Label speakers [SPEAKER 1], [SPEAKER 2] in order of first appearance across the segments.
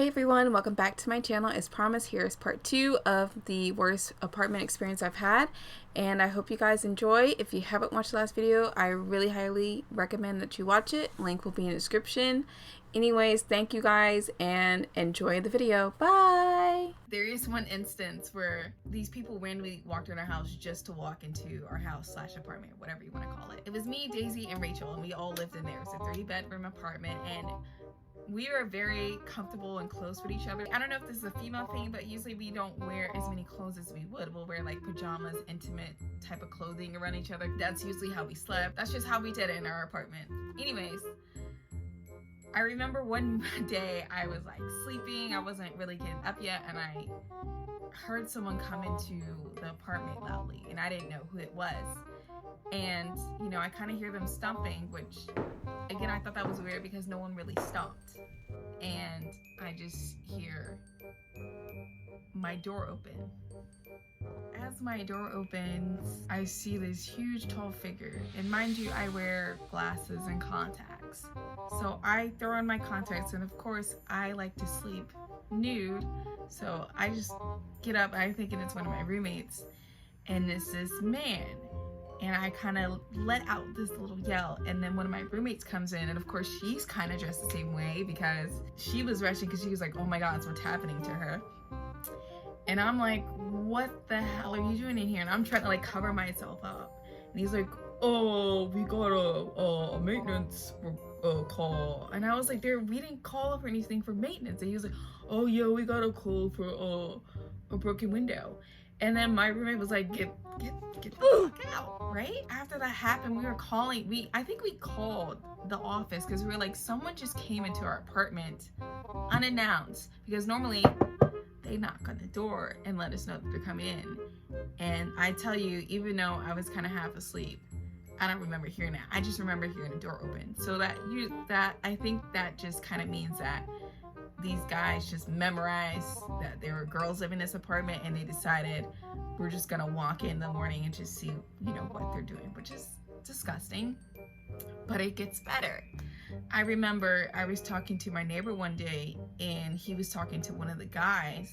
[SPEAKER 1] Hey everyone, welcome back to my channel. As promised, here's part 2 of the worst apartment experience I've had, and I hope you guys enjoy. If you haven't watched the last video, I really highly recommend that you watch it. Link will be in the description. Anyways, thank you guys and enjoy the video. Bye! There is one instance where these people randomly walked in our house just to walk into our house / apartment, whatever you want to call it. It was me, Daisy, and Rachel, and we all lived in there. It was a 3-bedroom apartment, and we are very comfortable and close with each other. I don't know if this is a female thing, but usually we don't wear as many clothes as we would. We'll wear like pajamas, intimate type of clothing around each other. That's usually how we slept. That's just how we did it in our apartment. Anyways, I remember one day I was like sleeping. I wasn't really getting up yet, and I heard someone come into the apartment loudly, and I didn't know who it was. And, you know, I kind of hear them stomping, which, again, I thought that was weird because no one really stomped. And I just hear my door open. As my door opens, I see this huge tall figure. And mind you, I wear glasses and contacts. So I throw on my contacts, and of course, I like to sleep nude. So I just get up, I'm thinking it's one of my roommates, and it's this man. And I kind of let out this little yell, and then one of my roommates comes in, and of course she's kind of dressed the same way because she was rushing because she was like, oh my god, what's happening to her? And I'm like, what the hell are you doing in here? And I'm trying to like cover myself up, and he's like, oh, we got a maintenance call. And I was like, we didn't call for anything for maintenance. And he was like, oh yeah, we got a call for a broken window. And then my roommate was like, get the fuck out, right? After that happened, we were calling, I think we called the office because we were like, someone just came into our apartment unannounced, because normally they knock on the door and let us know that they're coming in. And I tell you, even though I was kind of half asleep, I don't remember hearing that. I just remember hearing the door open. So I think that just kind of means that these guys just memorized that there were girls living in this apartment, and they decided we're just gonna walk in the morning and just see, you know, what they're doing, which is disgusting. But it gets better. I remember I was talking to my neighbor one day, and he was talking to one of the guys,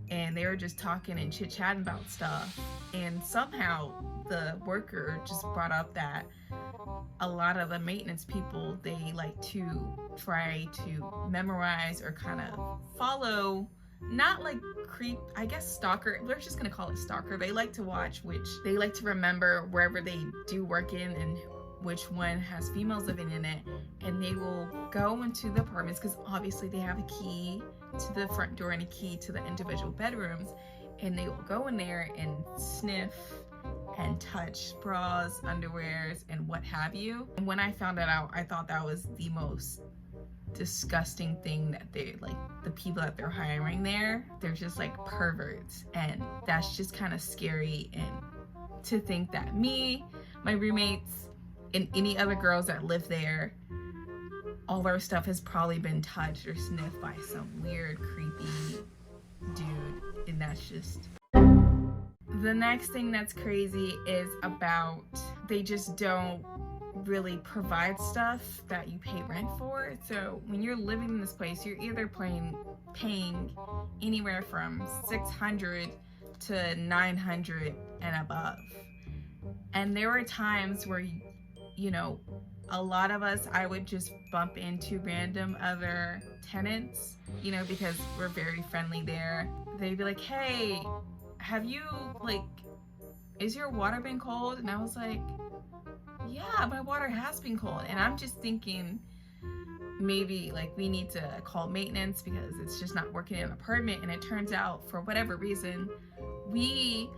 [SPEAKER 1] and they were just talking and chit-chatting about stuff, and somehow the worker just brought up that a lot of the maintenance people, they like to try to memorize or kind of follow, not like creep, I guess stalker, we're just gonna call it stalker. They like to watch, they like to remember wherever they do work in and which one has females living in it, and they will go into the apartments because obviously they have a key to the front door and a key to the individual bedrooms, and they will go in there and sniff and touch bras, underwears, and what have you. And when I found that out, I thought that was the most disgusting thing, that they like the people that they're hiring there, they're just like perverts, and that's just kind of scary. And to think that me, my roommates, and any other girls that live there, all our stuff has probably been touched or sniffed by some weird, creepy dude, and that's just... The next thing that's crazy is about, they just don't really provide stuff that you pay rent for. So when you're living in this place, you're either paying anywhere from $600 to $900 and above. And there were times where, you know, a lot of us, I would just bump into random other tenants, you know, because we're very friendly there. They'd be like, hey, have you, like, is your water been cold? And I was like, yeah, my water has been cold. And I'm just thinking maybe like we need to call maintenance because it's just not working in an apartment. And it turns out, for whatever reason, we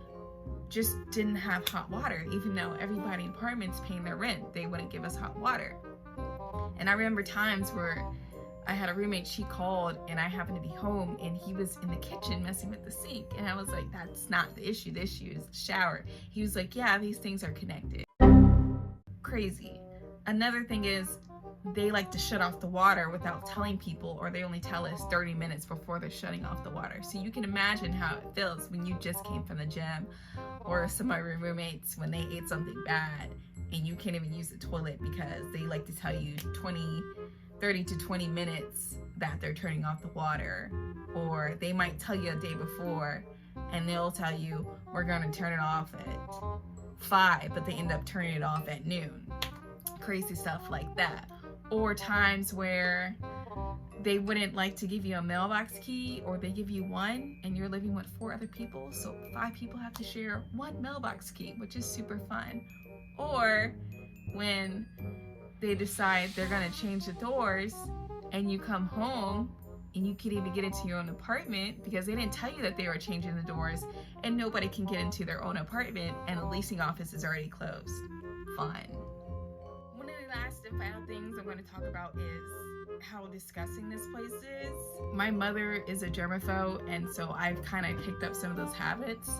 [SPEAKER 1] just didn't have hot water. Even though everybody in apartments paying their rent, they wouldn't give us hot water. And I remember times where I had a roommate, she called, and I happened to be home, and he was in the kitchen messing with the sink. And I was like, that's not the issue. The issue is the shower. He was like, yeah, these things are connected. Crazy. Another thing is, they like to shut off the water without telling people, or they only tell us 30 minutes before they're shutting off the water. So you can imagine how it feels when you just came from the gym, or some of my roommates when they ate something bad and you can't even use the toilet because they like to tell you 30 to 20 minutes that they're turning off the water, or they might tell you a day before and they'll tell you we're going to turn it off at 5, but they end up turning it off at noon. Crazy stuff like that. Or times where they wouldn't like to give you a mailbox key, or they give you one and you're living with 4 other people, so 5 people have to share one mailbox key, which is super fun. Or when they decide they're gonna change the doors and you come home and you can't even get into your own apartment because they didn't tell you that they were changing the doors, and nobody can get into their own apartment and the leasing office is already closed. Fun. One of the last and final things I'm going to talk about is how disgusting this place is. My mother is a germaphobe, and so I've kind of picked up some of those habits.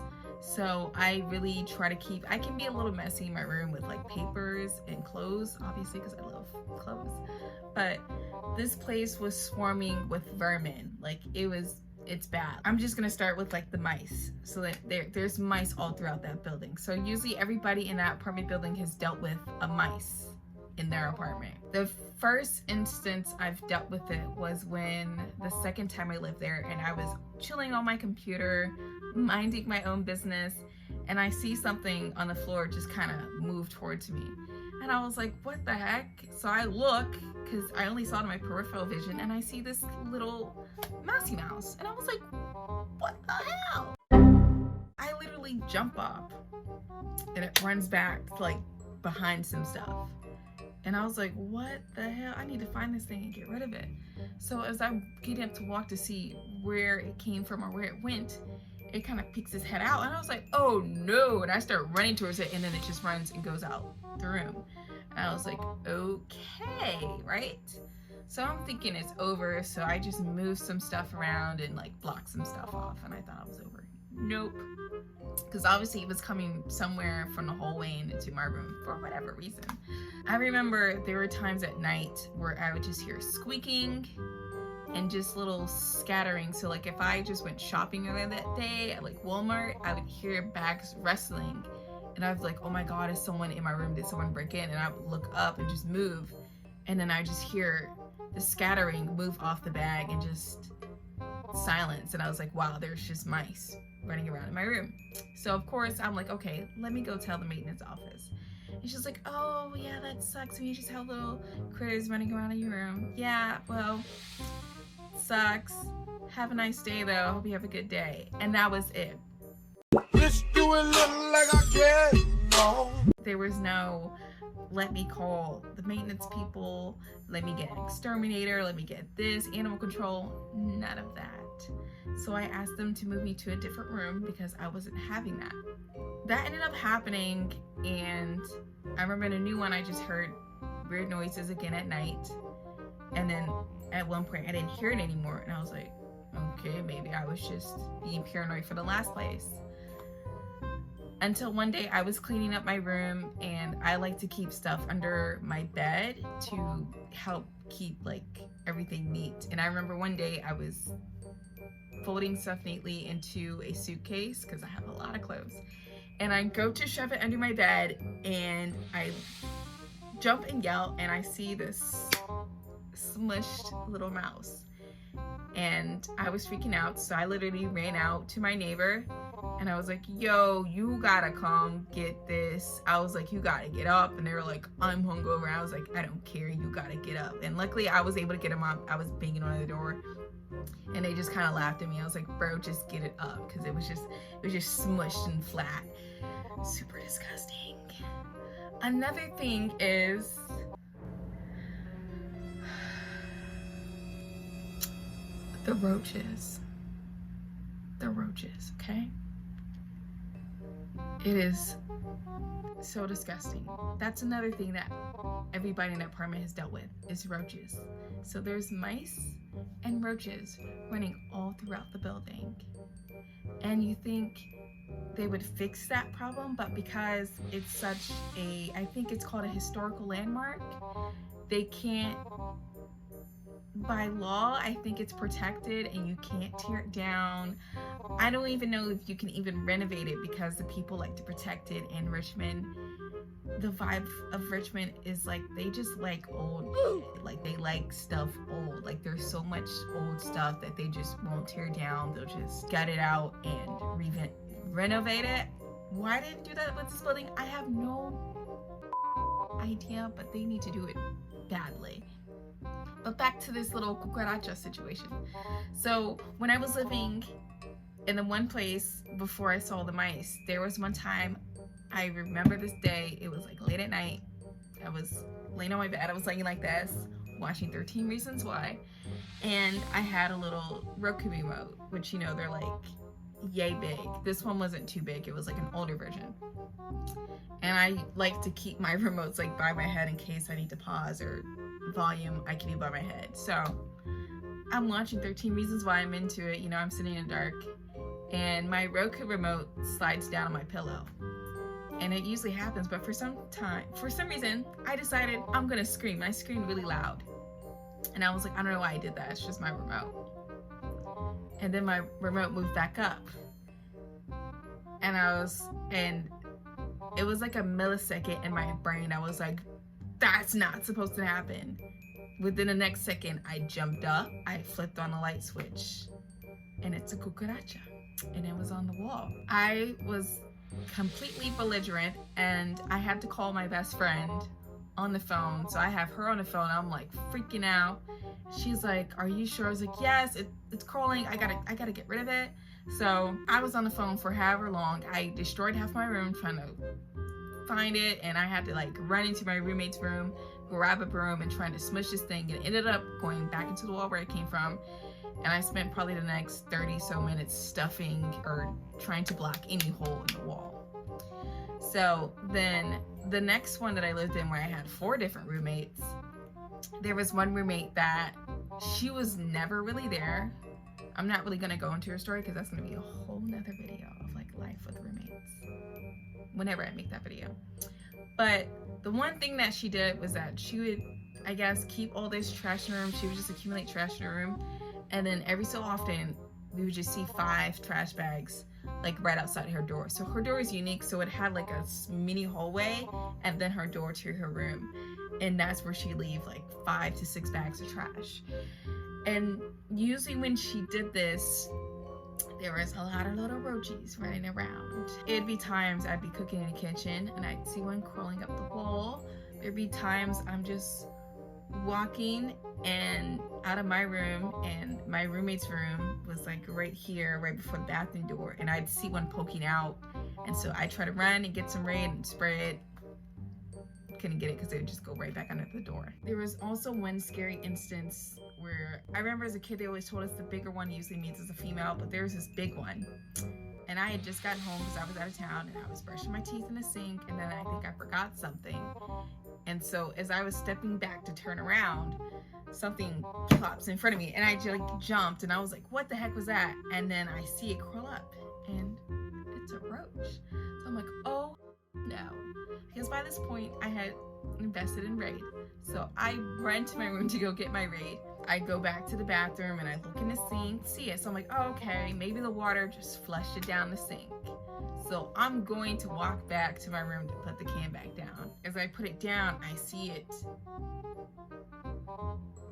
[SPEAKER 1] So I really try to keep, I can be a little messy in my room with like papers and clothes, obviously, because I love clothes. But this place was swarming with vermin. Like it's bad. I'm just gonna start with like the mice. So that there's mice all throughout that building. So usually everybody in that apartment building has dealt with a mice in their apartment. The first instance I've dealt with it was when the second time I lived there, and I was chilling on my computer, minding my own business, and I see something on the floor just kind of move towards me. And I was like, what the heck? So I look, because I only saw it in my peripheral vision, and I see this little mousy mouse. And I was like, what the hell? I literally jump up, and it runs back like behind some stuff. And I was like, what the hell? I need to find this thing and get rid of it. So as I'm getting up to walk to see where it came from or where it went, it kind of peeks its head out. And I was like, oh no. And I start running towards it, and then it just runs and goes out the room. And I was like, okay, right? So I'm thinking it's over. So I just moved some stuff around and like blocked some stuff off. And I thought it was over. Nope. Because obviously it was coming somewhere from the hallway and into my room for whatever reason. I remember there were times at night where I would just hear squeaking and just little scattering. So like if I just went shopping earlier that day at like Walmart, I would hear bags rustling, and I was like, oh my god, is someone in my room? Did someone break in? And I would look up and just move, and then I just hear the scattering move off the bag and just silence. And I was like, wow, there's just mice running around in my room. So of course I'm like, okay, let me go tell the maintenance office. And she's like, oh yeah, that sucks when you just have little critters running around in your room. Yeah, well, sucks. Have a nice day though. Hope you have a good day. And that was it. Just do it like I can. No. There was no, let me call the maintenance people, let me get an exterminator, let me get this, animal control, none of that. So I asked them to move me to a different room because I wasn't having that. That ended up happening, and I remember in a new one I just heard weird noises again at night, and then at one point I didn't hear it anymore, and I was like, okay, maybe I was just being paranoid for the last place. Until one day I was cleaning up my room, and I like to keep stuff under my bed to help keep like everything neat. And I remember one day I was folding stuff neatly into a suitcase because I have a lot of clothes, and I go to shove it under my bed, and I jump and yell, and I see this smushed little mouse, and I was freaking out. So I literally ran out to my neighbor, and I was like, yo, you gotta come get this. I was like, you gotta get up. And they were like, I'm hungover. I was like, I don't care, you gotta get up. And luckily I was able to get them up. I was banging on the door, and they just kind of laughed at me. I was like, bro, just get it up, because it was just smushed and flat. Super disgusting. Another thing is the roaches. The roaches, okay? It is so disgusting. That's another thing that everybody in the apartment has dealt with, is roaches. So there's mice and roaches running all throughout the building. And you think they would fix that problem, but because it's such a, I think it's called a historical landmark, they can't by law, I think it's protected and you can't tear it down. I don't even know if you can even renovate it because the people like to protect it in Richmond. The vibe of Richmond is like they just like old shit. Like they like stuff old. Like there's so much old stuff that they just won't tear down. They'll just gut it out and renovate it. Why didn't do that with this building? I have no idea, but they need to do it badly. But back to this little cucaracha situation. So when I was living in the one place before I saw the mice, there was one time, I remember this day, it was like late at night. I was laying on my bed, I was laying like this, watching 13 Reasons Why. And I had a little Roku remote, which, you know, they're like yay big. This one wasn't too big, it was like an older version. And I like to keep my remotes like by my head in case I need to pause or volume, I can be by my head. So I'm watching 13 Reasons Why, I'm into it, you know, I'm sitting in the dark. And my Roku remote slides down on my pillow. And it usually happens, but for some reason, I decided I'm gonna scream. I screamed really loud. And I was like, I don't know why I did that, it's just my remote. And then my remote moved back up. And it was like a millisecond in my brain. I was like, that's not supposed to happen. Within the next second, I jumped up, I flipped on the light switch, and it's a cucaracha. And it was on the wall. I was completely belligerent and I had to call my best friend on the phone. So I have her on the phone. I'm like freaking out. She's like, are you sure? I was like, yes, it's crawling. I gotta get rid of it. So I was on the phone for however long. I destroyed half my room trying to find it, and I had to like run into my roommate's room, grab a broom and trying to smush this thing, and it ended up going back into the wall where it came from. And I spent probably the next 30 so minutes stuffing or trying to block any hole in the wall. So then the next one that I lived in, where I had 4 different roommates, there was one roommate that she was never really there. I'm not really gonna go into her story because that's gonna be a whole nother video of like life with roommates whenever I make that video. But the one thing that she did was that she would, I guess, keep all this trash in her room. She would just accumulate trash in her room. And then every so often, we would just see 5 trash bags like right outside her door. So her door is unique, so it had like a mini hallway and then her door to her room. And that's where she'd leave like 5 to 6 bags of trash. And usually when she did this, there was a lot of little roaches running around. It'd be times I'd be cooking in the kitchen and I'd see one crawling up the wall. There'd be times I'm just walking and out of my room, and my roommate's room was like right here, right before the bathroom door, and I'd see one poking out, and so I try to run and get some raid and spray it. Couldn't get it because it would just go right back under the door. There was also one scary instance where I remember as a kid they always told us the bigger one usually means it's a female, but there was this big one. And I had just gotten home because I was out of town, and I was brushing my teeth in the sink, and then I think I forgot something. And so as I was stepping back to turn around, something plops in front of me, and I just jumped, and I was like, what the heck was that? And then I see it crawl up, and it's a roach. So I'm like, oh no. Because by this point, I had invested in Raid. So I run to my room to go get my Raid. I go back to the bathroom and I look in the sink, see it. So I'm like, oh, okay, maybe the water just flushed it down the sink. So I'm going to walk back to my room to put the can back down. As I put it down, I see it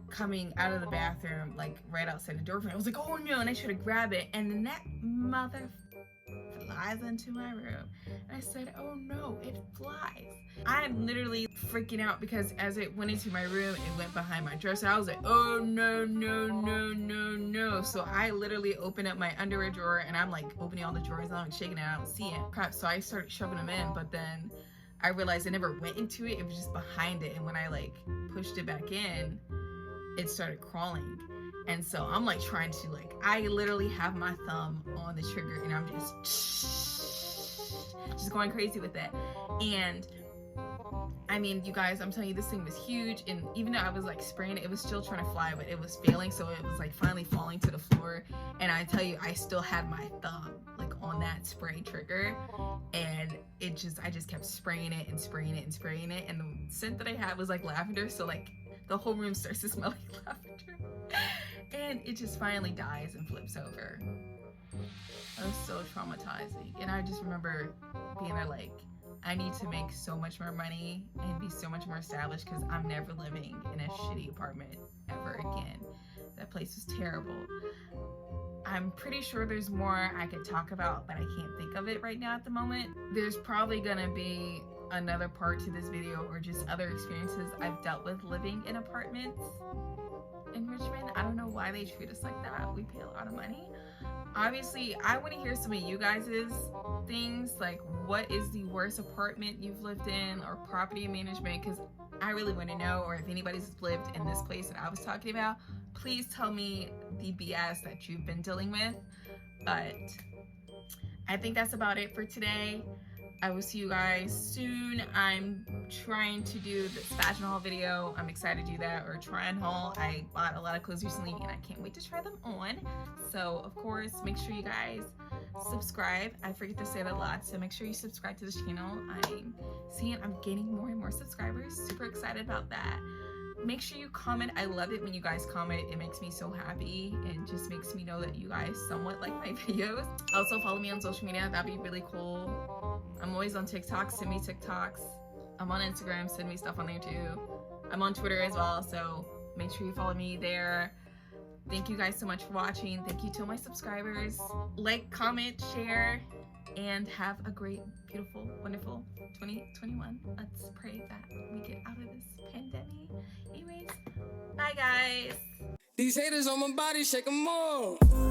[SPEAKER 1] coming out of the bathroom, like right outside the door frame. I was like, oh no, and I should have grabbed it. And then that mother flies into my room. And I said, oh no, it flies. I'm literally freaking out because as it went into my room, it went behind my dresser. I was like, oh no, no, no, no, no. So I literally opened up my underwear drawer and I'm like opening all the drawers out and shaking it. I don't see it. Crap. So I started shoving them in, but then I realized I never went into it. It was just behind it. And when I like pushed it back in, it started crawling. And so I'm like trying to like, I literally have my thumb on the trigger and I'm just going crazy with it. And I mean, you guys, I'm telling you, this thing was huge. And even though I was like spraying it, it was still trying to fly, but it was failing. So it was like finally falling to the floor. And I tell you, I still had my thumb like on that spray trigger. And I just kept spraying it and spraying it and spraying it. And the scent that I had was like lavender. So like the whole room starts to smell like lavender. And it just finally dies and flips over. It was so traumatizing. And I just remember being there like, I need to make so much more money and be so much more established because I'm never living in a shitty apartment ever again. That place was terrible. I'm pretty sure there's more I could talk about, but I can't think of it right now at the moment. There's probably gonna be another part to this video or just other experiences I've dealt with living in apartments in Richmond. I don't know why they treat us like that. We pay a lot of money. Obviously, I want to hear some of you guys' things, like what is the worst apartment you've lived in or property management, because I really want to know, or if anybody's lived in this place that I was talking about, please tell me the BS that you've been dealing with. But I think that's about it for today. I will see you guys soon. I'm trying to do this fashion haul video. I'm excited to do that, or try and haul. I bought a lot of clothes recently and I can't wait to try them on. So of course, make sure you guys subscribe. I forget to say that a lot, so make sure you subscribe to this channel. I'm seeing I'm gaining more and more subscribers. Super excited about that. Make sure you comment. I love it when you guys comment. It makes me so happy and just makes me know that you guys somewhat like my videos. Also follow me on social media. That'd be really cool. I'm always on TikTok. Send me TikToks. I'm on Instagram. Send me stuff on there too. I'm on Twitter as well, so make sure you follow me there. Thank you guys so much for watching. Thank you to my subscribers. Like, comment, share, and have a great, beautiful, wonderful 2021. Let's pray that we get out of this pandemic. Anyways, bye guys.
[SPEAKER 2] These haters on my body, shake them off.